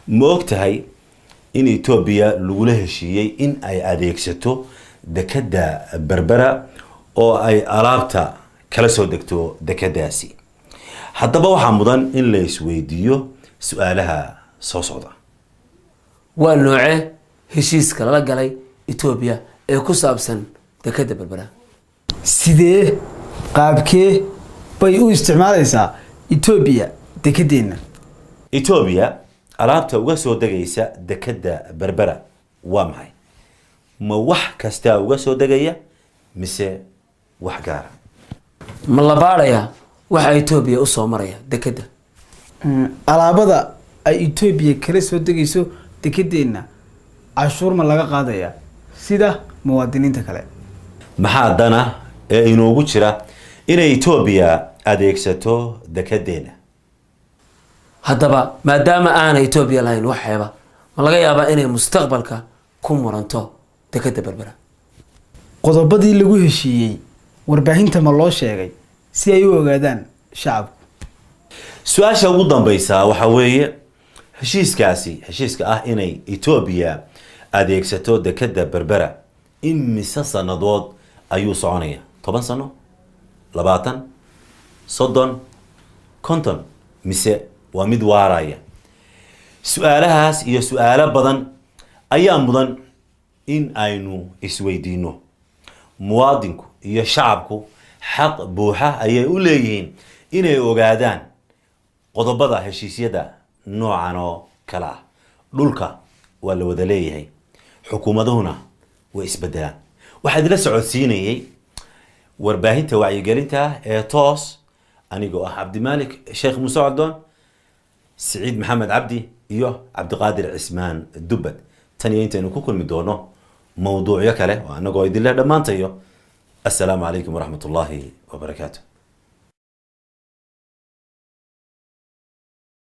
موقتهاي إن إثيوبيا لوله شيء إن أي أديكستو دكدا بربرة أو أي أرابتا كلا سودكتو دكداسي حتى بوحة مضان إن ليس ويديو سؤالها صوصودا والنوعه هشيس كلا قالي إثيوبيا كوسابسن دكدا بربرة sidee qaabkee bay u isticmaalaysaa Ethiopia dekedeena إثيوبيا أرابتا وغسو دقيسا دكدا بربرة وامهاي ما وح كستا وغسو دقيا مسي وح قارا ما la baaraya waxa Ethiopia u soo maraya dekada alaabada ay Ethiopia kala soo degayso dekedeena cashuur ma laga qaadaya sida muwaadiniinta kale maxaa dana ee inoogu jira inay Ethiopia adeegsato dekedeena haddaba maadaama aan Ethiopia lahayn waxayba ma laga yaabaa inay mustaqbalka ku muranto dekada berbera qodobadii lagu heshiiyay warbaahinta ma loo sheegay si ay u ogaadaan shacabku su'aasha ugu dambaysa waxa weeye heshiiska ah inay Ethiopia adeegsato dekada berbera imisa sanadood ayuu soconaya 10 sano 20 30 konton mise waa mid waaraya su'aalahaas iyo su'aalo badan ayaa mudan in aynu isweydiino muwaadinku iyo shacabku xaq buuxa ayay u leeyihiin inay ogaadaan qodobada heshiisyada noocan oo kala ah dhulka waa la wada leeyahay xukuumaduna way isbedelaan waxaad la socodsiinayay warbaahinta wacyigelinta ee toos anigoo ah Abdimaalik Sheekh Musa coldoon سعيد محمد عبدي iyo Abdiqaadir Cismaan Dubbad tan iyo intaanu ku kulmi doono mowduucyo kale oo anagoo idin la dhamaantayo assalaamu alaykum wa rahmatullahi wa barakaatuh